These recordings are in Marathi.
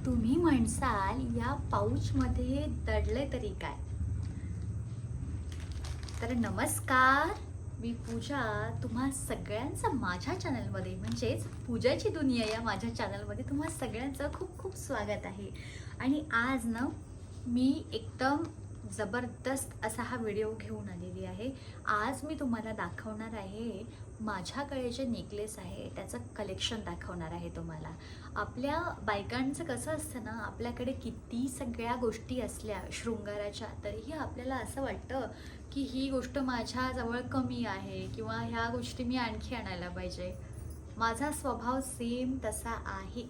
तुम्ही म्हणसाल या पाऊचमध्ये दडले तरी काय? तर नमस्कार, मी पूजा. तुम्हा सगळ्यांचं माझ्या चॅनलमध्ये म्हणजेच पूजाची दुनिया या माझ्या चॅनलमध्ये तुम्हा सगळ्यांचं खूप खूप स्वागत आहे. आणि आज ना मी एकदम जबरदस्त असा हा व्हिडिओ घेऊन आलेली आहे. आज मी तुम्हाला दाखवणार आहे माझ्याकडे जे नेकलेस आहे त्याचं कलेक्शन दाखवणार आहे तुम्हाला. आपल्या बायकांचं कसं असतं ना, आपल्याकडे किती सगळ्या गोष्टी असल्या शृंगाराच्या तरीही आपल्याला असं वाटतं की ही गोष्ट माझ्याजवळ कमी आहे किंवा ह्या गोष्टी मी आणखी आणायला पाहिजे. माझा स्वभाव सेम तसा आहे.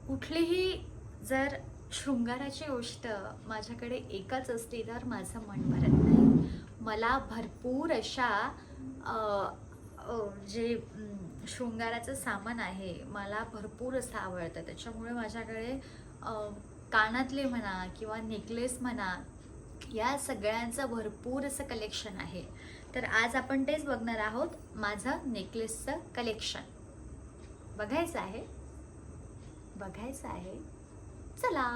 कुठलीही जर शृंगाराची गोष्ट माझ्याकडे एकच असली तर माझं मन भरत नाही. मला भरपूर अशा जे शृंगाराचं सामान आहे मला भरपूर असं आवडतं. त्याच्यामुळे माझ्याकडे कानातले म्हणा किंवा नेकलेस म्हणा, या सगळ्यांचं भरपूर असं कलेक्शन आहे. तर आज आपण तेच बघणार आहोत, माझं नेकलेसचं कलेक्शन. बघायचं आहे चला.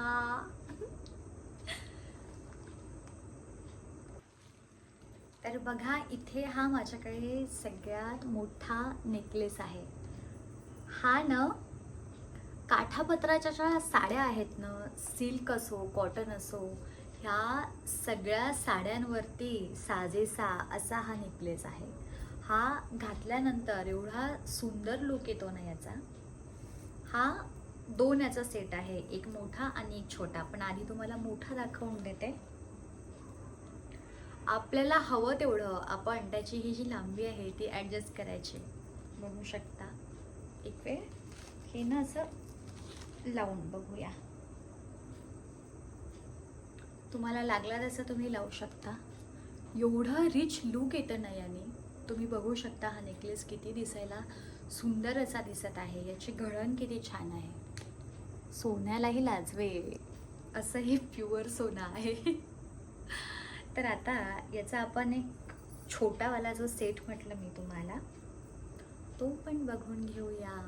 तर बघा, इथे हा माझ्याकडे सगळ्यात मोठा नेकलेस आहे. हा ना काठापत्राच्या ज्या साड्या आहेत ना, सिल्क असो कॉटन असो, ह्या सगळ्या साड्यांवरती साजेसा असा हा नेकलेस आहे. हा घातल्यानंतर एवढा सुंदर लुक येतो ना याचा. हा दोन याचा सेट आहे, एक मोठा आणि एक छोटा. पण आधी तुम्हाला मोठा दाखवून देते. आपल्याला हवं तेवढं आपण त्याची ही जी लांबी आहे ती ॲडजस्ट करायची. बघू शकता, एक वेळ हे ना असं लावून बघूया. तुम्हाला लागला तसं तुम्ही लावू शकता. एवढं रिच लुक येतं ना याने. तुम्ही बघू शकता हा नेकलेस किती दिसायला सुंदर असा दिसत आहे. याची घडण किती छान आहे. सोन्यालाही लाजवे असं हे प्युअर सोनं आहे. तर आता याचा आपण एक छोटावाला जो सेट म्हटलं मी तुम्हाला, तो पण बघून घेऊया.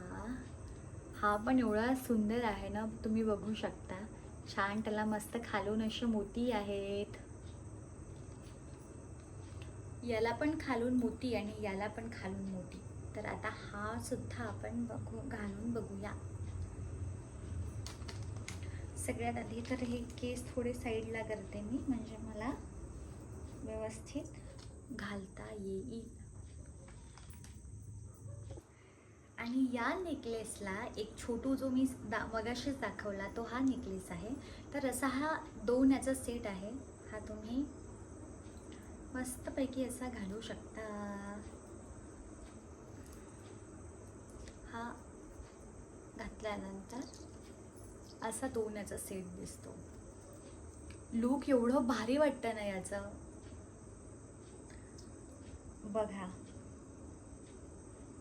हा पण एवढा सुंदर आहे ना, तुम्ही बघू शकता. छान त्याला मस्त खालून असे मोती आहेत. याला पण खालून मोती आणि याला पण खालून मोती. तर आता हा सुद्धा आपण घालून बघूया. सगळ्यात आधी तर हे केस थोडे साईडला करते मी, म्हणजे मला व्यवस्थित घालता येईल. आणि या नेकलेसला एक छोटू जो मी मगाशीच दाखवला तो हा नेकलेस आहे. तर असा हा दोन याचा सेट आहे. हा तुम्ही मस्तपैकी असा घालू शकता. हा घातल्यानंतर असा दोन याचा सेट दिसतो. लुक एवढं भारी वाटतं ना याचं. बघा,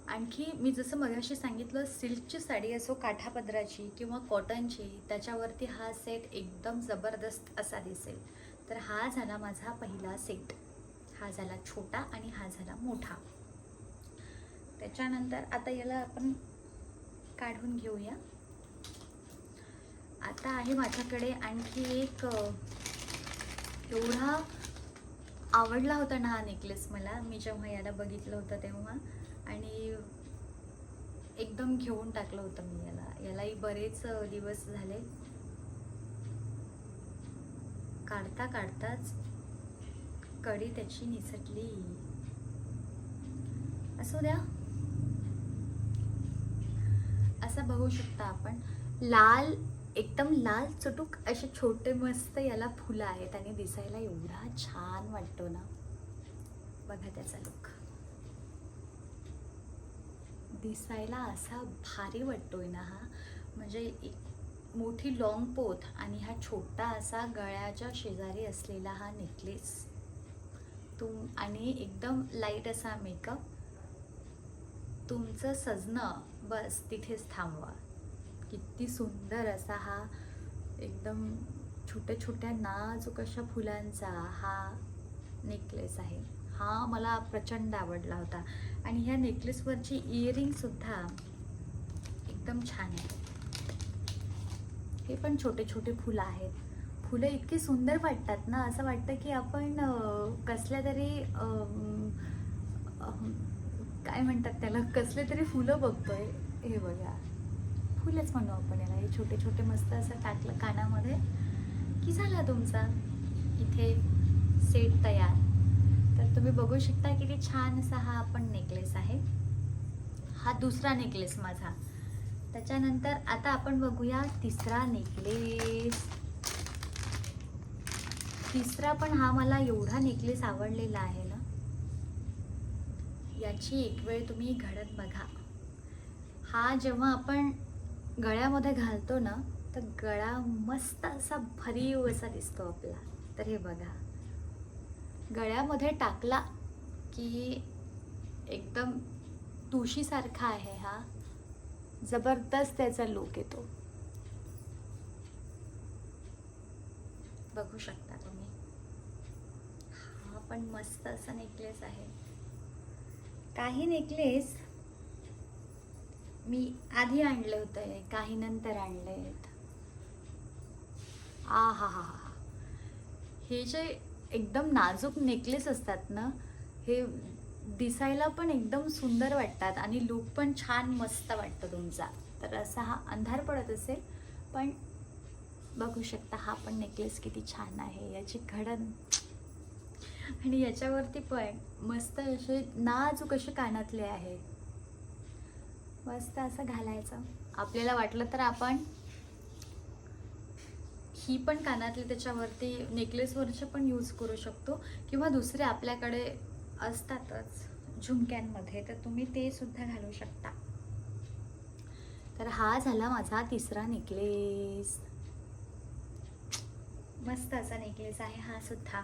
आणखी मी जसं मगाशी सांगितलं, सिल्कची साडी असो काठापदराची किंवा कॉटनची, त्याच्यावरती हा सेट एकदम जबरदस्त असा दिसेल. तर हा झाला माझा पहिला सेट. हा झाला छोटा आणि हा झाला मोठा. त्याच्यानंतर आता याला आपण काढून घेऊया. आता आहे माझ्याकडे आणखी एक. एवढा आवडला होता ना हा नेकलेस मला, मी जेव्हा याला बघितलं होतं तेव्हा, आणि एकदम घेऊन टाकलं होतं मी यालाही बरेच दिवस झाले. काढता काढताच कडी त्याची निसटली. असू द्या. असं बघू शकता आपण, लाल एकदम लाल चटूक असे छोटे मस्त याला फुलं आहेत आणि दिसायला एवढा छान वाटतो ना. बघा त्याचा लुक दिसायला असा भारी वाटतोय ना हा. म्हणजे एक मोठी लॉंग पोत आणि हा छोटा असा गळ्याच्या शेजारी असलेला हा नेकलेस आणि एकदम लाईट असा मेकअप. तुमचं सजणं बस तिथेच थांबवा. किती सुंदर असा हा एकदम छोट्या छोट्या नाजूक अशा फुलांचा हा नेकलेस आहे. हा मला प्रचंड आवडला होता. आणि ह्या नेकलेसवरची इयरिंग सुद्धा एकदम छान आहे. हे पण छोटे छोटे फुलं आहेत. फुलं इतकी सुंदर वाटतात ना, असं वाटतं की आपण कसल्या तरी काय म्हणतात त्याला, कसले तरी फुलं बघतोय. हे बघा, फुलंच म्हणू आपण याला. हे छोटे छोटे मस्त असं टाकलं कानामध्ये की झाला तुमचा इथे सेट तयार. तर तुम्ही बघू शकता किती छान असा हा आपण नेकलेस आहे. हा दुसरा नेकलेस माझा. त्याच्यानंतर आता आपण बघूया तिसरा नेकलेस. तिसरा पण हा मला एवढा नेकलेस आवडलेला आहे ना, याची एक वेळ तुम्ही घडत बघा. हा जेव्हा आपण गळ्यामध्ये घालतो ना, तर गळा मस्त असा भरीव असा दिसतो आपला. तर हे बघा, गळ्यामध्ये टाकला की एकदम तुळशीसारखा आहे हा. जबरदस्त त्याचा लुक येतो. बघू शकता तुम्ही. हा पण मस्त असा नेकलेस आहे. काही नेकलेस मी आधी आणले होते, काही नंतर आणलेत. आ हा हा हा. हे जे एकदम नाजूक नेकलेस असतात ना, हे दिसायला पण एकदम सुंदर वाटतात आणि लुक पण छान मस्त वाटतं तुमचा. तर असा हा अंधार पडत असेल, पण बघू शकता हा पण नेकलेस किती छान आहे. याची घडण आणि याच्यावरती पण मस्त असे नाजूक असे कानातले आहे. मस्त असं घालायचं. आपल्याला वाटलं तर आपण ही पण कानातले त्याच्यावरती नेकलेसवरचे पण यूज करू शकतो, किंवा दुसरे आपल्याकडे असतातच झुमक्यांमध्ये, तर तुम्ही ते सुद्धा घालू शकता. तर हा झाला माझा तिसरा नेकलेस. मस्त असा नेकलेस आहे हा सुद्धा.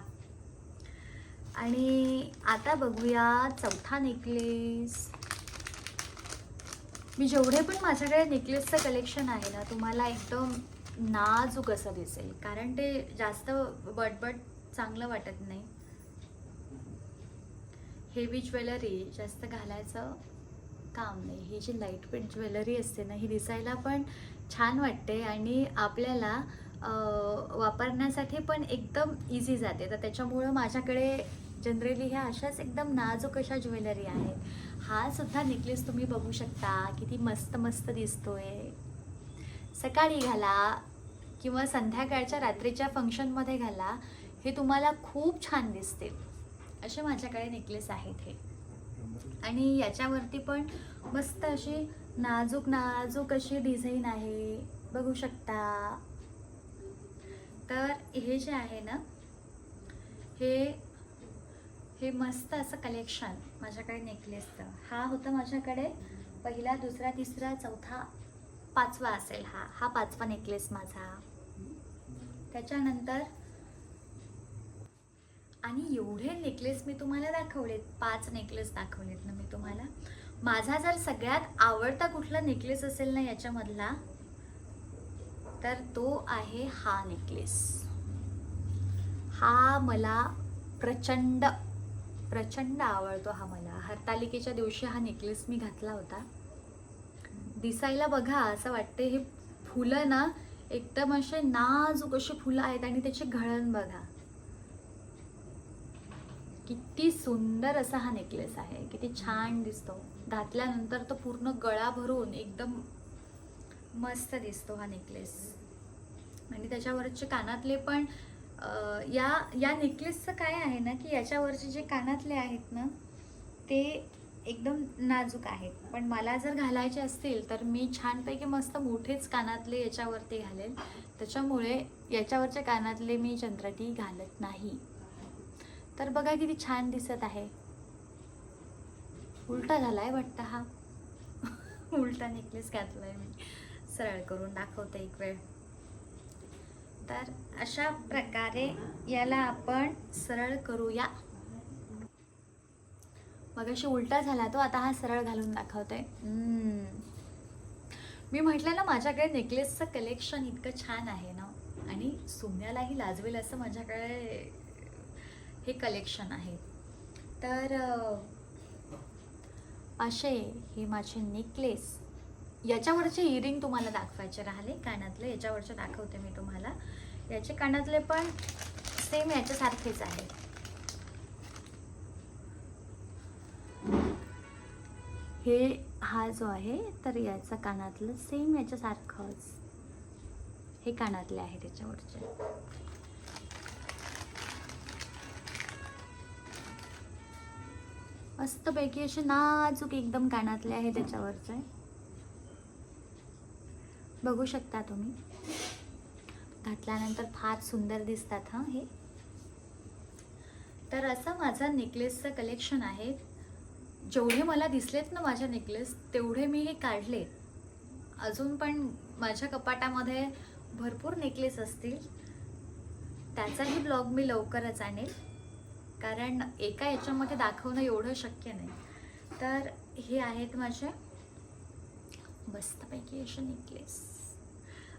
आणि आता बघूया चौथा नेकलेस. मी जेवढे पण माझ्याकडे नेकलेसचं कलेक्शन आहे ना, तुम्हाला एकदम नाजूक असं दिसेल, कारण ते जास्त बटबट चांगलं वाटत नाही. हेवी ज्वेलरी जास्त घालायचं काम नाही. ही जी लाईट वेट ज्वेलरी असते ना, ही दिसायला पण छान वाटते आणि आपल्याला वापरण्यासाठी पण एकदम इझी जाते. तर त्याच्यामुळं माझ्याकडे जनरली ह्या अशाच एकदम नाजूक अशा ज्वेलरी आहेत. हा सुद्धा नेकलेस तुम्ही बघू शकता किती मस्त मस्त दिसतोय. सकाळी घाला किंवा संध्याकाळच्या रात्रीच्या फंक्शनमध्ये घाला, हे तुम्हाला खूप छान दिसतील. असे माझ्याकडे नेकलेस आहेत हे. आणि याच्यावरती पण मस्त अशी नाजूक नाजूक अशी डिझाईन आहे, बघू शकता. तर हे जे आहे ना, हे मस्त असं कलेक्शन माझ्याकडे नेकलेसचं. हा होता माझ्याकडे पहिला, दुसरा, तिसरा, चौथा, पाचवा असेल हा पाचवा नेकलेस माझा. त्याच्यानंतर आणि एवढे नेकलेस मी तुम्हाला दाखवलेत, 5 नेकलेस दाखवलेत ना मी तुम्हाला. माझा जर सगळ्यात आवडता कुठला नेकलेस असेल ना याच्यामधला, तर तो आहे हा नेकलेस. हा मला प्रचंड प्रचंड आवडतो. हा मला हरतालिकेच्या दिवशी हा नेकलेस मी घातला होता. दिसायला बघा असं वाटते, हे फुलं ना एकदम असे नाजूक अशी फुलं आहेत आणि त्याची घडण बघा किती सुंदर असा हा नेकलेस आहे. किती छान दिसतो घातल्यानंतर. तो पूर्ण गळा भरून एकदम मस्त दिसतो हा नेकलेस. आणि त्याच्यावरचे कानातले पण या नेकलेसचं काय आहे ना, की याच्यावरचे जे कानातले आहेत ना, ते एकदम नाजूक आहेत. पण मला जर घालायचे असतील तर मी छानपैकी मस्त मोठेच कानातले याच्यावरती घालेल. त्याच्यामुळे याच्यावरचे कानातले मी जनरली घालत नाही. तर बघा किती छान दिसत आहे. उलटा झालाय वाटतं हा. उलटा नेकलेस घातलाय मी. सरळ करून दाखवते एक वेळ. तर अशा प्रकारे याला आपण सरळ करूया. मग अशी उलटा झाला तो, आता हा सरळ घालून दाखवते. मी म्हटलं ना माझ्याकडे नेकलेसचं कलेक्शन इतकं छान आहे ना, आणि सोन्यालाही लाजवेल असं माझ्याकडे हे कलेक्शन आहे. तर असे हे माझे नेकलेस याच्यावरचे इयरिंग तुम्हाला दाखवायचे राहिले, कानातले याच्यावरचे दाखवते मी तुम्हाला. याचे कानातले पण सेम याच्यासारखेच आहे. हा जो आहे तर याचा कानातलं सेम याच्यासारखंच हे कानातले आहे त्याच्यावरचे. मस्तपैकी असे नाजूक एकदम कानातले आहे त्याच्यावरचे, बघू शकता तुम्ही. घातल्यानंतर फार सुंदर दिसतात हा हे. तर असं माझं नेकलेसचं कलेक्शन आहे. जेवढे मला दिसलेत ना माझ्या नेकलेस तेवढे मी हे काढले. अजून पण माझ्या कपाटामध्ये भरपूर नेकलेस असतील. त्याचाही ब्लॉग मी लवकरच आणेल, कारण एका याच्यामध्ये दाखवणं एवढं शक्य नाही. तर हे आहेत माझे मस्तपैकी असे नेकलेस.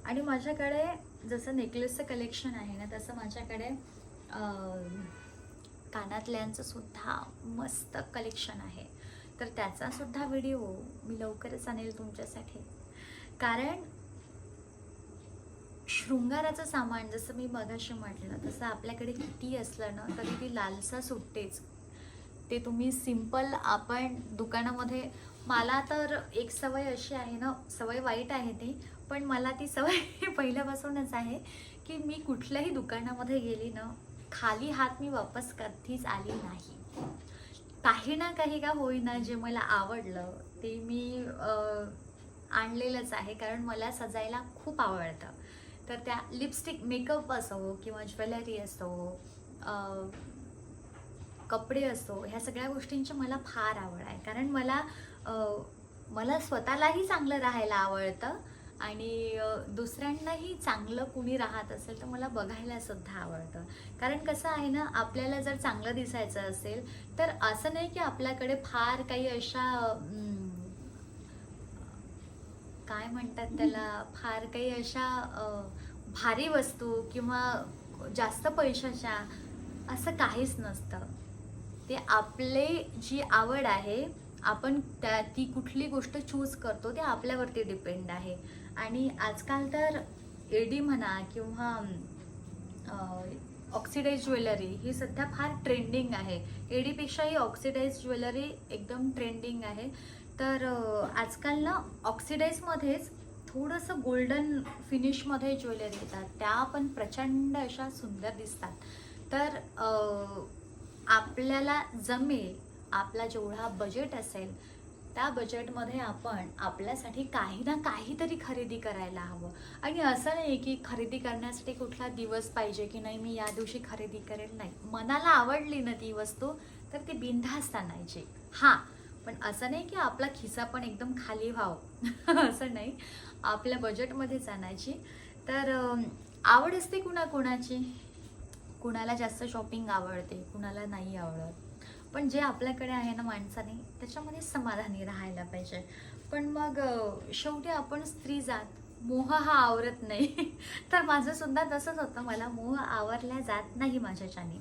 आणि माझ्याकडे जसं नेकलेसचं कलेक्शन आहे ना तसं माझ्याकडे कानातल्यांचं सुद्धा मस्त कलेक्शन आहे. तर त्याचा सुद्धा व्हिडिओ मी लवकरच आणेल तुमच्यासाठी. कारण शृंगाराचं सामान जसं मी मगाशी म्हटलं तसं आपल्याकडे किती असलं ना तरी ती लालसा सुटतेच. ते तुम्ही सिंपल आपण दुकानामध्ये, मला तर एक सवय अशी आहे ना, सवय वाईट आहे ती, पण मला ती सवय पहिल्यापासूनच आहे की मी कुठल्याही दुकानामध्ये गेली ना खाली हात मी वापस कधीच आली नाही. काही ना काही का होईना जे मला आवडलं ते मी आणलेलंच आहे, कारण मला सजायला खूप आवडतं. तर त्या लिपस्टिक, मेकअप असो किंवा ज्वेलरी असो, कपडे असो, ह्या सगळ्या गोष्टींची मला फार आवड आहे. कारण मला स्वतःलाही चांगलं राहायला आवडतं आणि दुसऱ्यांनाही चांगलं कुणी राहत असेल तर मला बघायला सुद्धा आवडतं. कारण कसं आहे ना, आपल्याला जर चांगलं दिसायचं असेल तर असं नाही की आपल्याकडे फार काही अशा काय म्हणतात त्याला, फार काही अशा भारी वस्तू किंवा जास्त पैशाच्या असं काहीच नसतं. ते आपले जी आवड आहे, आपण ती कुठली गोष्ट चूज करतो ते आपल्यावरती डिपेंड आहे. आणि आजकाल तर एडी म्हणा किंवा ऑक्सिडाइज ज्वेलरी ही सध्या फार ट्रेंडिंग आहे. एडीपेक्षाही ऑक्सिडाइज ज्वेलरी एकदम ट्रेंडिंग आहे. तर आजकाल ना ऑक्सिडाइजमध्येच थोडंसं गोल्डन फिनिशमध्ये ज्वेलरी येतात, त्या पण प्रचंड अशा सुंदर दिसतात. तर आपल्याला जमेल, आपला जेवढा बजेट असेल त्या बजेटमध्ये आपण आपल्यासाठी काही ना काहीतरी खरेदी करायला हवं. आणि असं नाही की खरेदी करण्यासाठी कुठला दिवस पाहिजे की नाही मी या दिवशी खरेदी करेल, नाही. मनाला आवडली ना ती वस्तू तर ती बिनधास्त आणायची. हां, पण असं नाही की आपला खिसा पण एकदम खाली व्हावं असं नाही, आपल्या बजेटमध्येच आणायची. तर आवड असते कुणाकुणाची, कुणाला जास्त शॉपिंग आवडते, कुणाला नाही आवडत. पण जे आपल्याकडे आहे ना माणसाने त्याच्यामध्ये समाधानी राहायला पाहिजे. पण मग शेवटी आपण स्त्री जात, मोह हा आवरत नाही तर माझं सुद्धा तसंच होतं, मला मोह आवरल्या जात नाही माझ्याच्याने.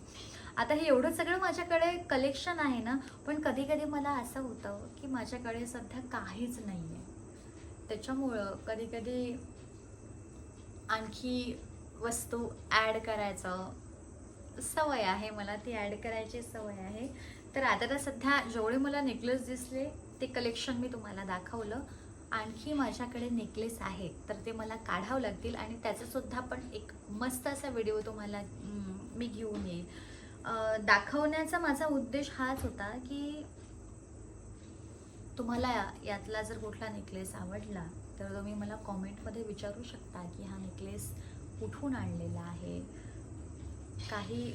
आता हे एवढं सगळं माझ्याकडे कलेक्शन आहे ना, पण कधी कधी मला असं होतं की माझ्याकडे सध्या काहीच नाही आहे. त्याच्यामुळं कधी कधी आणखी वस्तू ॲड करायचं सवय आहे, मला ती ॲड करायची सवय आहे. तर आता तर सध्या जेवढे मला नेकलेस दिसले ते कलेक्शन मी तुम्हाला दाखवलं. आणखी माझ्याकडे नेकलेस आहेत तर ते मला काढावं लागतील आणि त्याचासुद्धा पण एक मस्त असा व्हिडिओ तुम्हाला मी घेऊन येईल. दाखवण्याचा माझा उद्देश हाच होता की तुम्हाला यातला जर कुठला नेकलेस आवडला तर तुम्ही मला कॉमेंटमध्ये विचारू शकता की हा नेकलेस कुठून आणलेला आहे. काही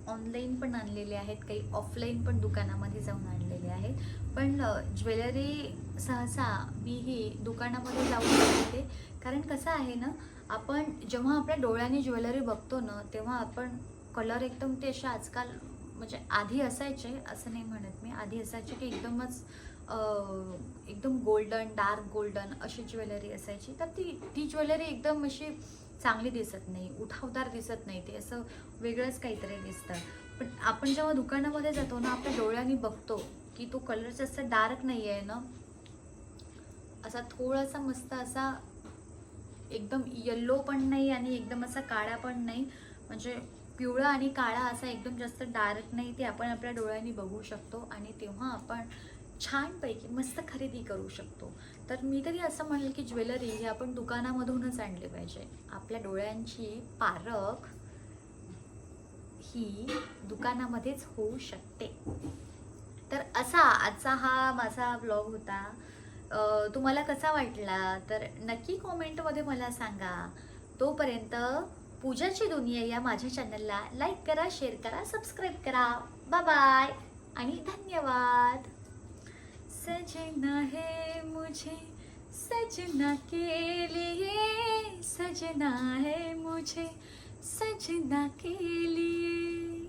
ऑनलाईन पण आणलेले आहेत, काही ऑफलाईन पण दुकानामध्ये जाऊन आणलेले आहेत. पण ज्वेलरी सहसा मी ही दुकानामध्ये जाऊन घेते. कारण कसं आहे ना, आपण जेव्हा आपल्या डोळ्यांनी ज्वेलरी बघतो ना तेव्हा आपण कलर एकदम ते असे आजकाल, म्हणजे आधी असायचे असं नाही म्हणत मी, आधी असायचे की एकदम गोल्डन, डार्क गोल्डन अशी ज्वेलरी असायची. तर ती ज्वेलरी एकदम अशी चांगली दिसत नाही, उठावदार दिसत नाही, ते असं वेगळंच काहीतरी दिसतं. पण आपण जेव्हा दुकानामध्ये जातो ना, आपल्या डोळ्यांनी बघतो की तो कलर जास्त डार्क नाही आहे ना, असा थोडासा मस्त असा एकदम येल्लो पण नाही आणि एकदम असा काळा पण नाही, म्हणजे पिवळा आणि काळा असा एकदम जास्त डार्क नाही, ते आपण आपल्या डोळ्यांनी बघू शकतो आणि तेव्हा आपण छानपैकी मस्त खरेदी करू शकतो. तर मी तरी असं म्हणेल की ज्वेलरी ही आपण दुकानामधूनच आणली पाहिजे. आपल्या डोळ्यांची पारख ही दुकानामध्येच होऊ शकते. तर असा आजचा हा माझा ब्लॉग होता. तुम्हाला कसा वाटला तर नक्की कॉमेंटमध्ये मला सांगा. तोपर्यंत पूजाची दुनिया या माझ्या चॅनलला लाईक करा, शेअर करा, सबस्क्राईब करा. बाय बाय आणि धन्यवाद. सजना है मुझे सजना के लिए, सजना है मुझे सजना के लिए.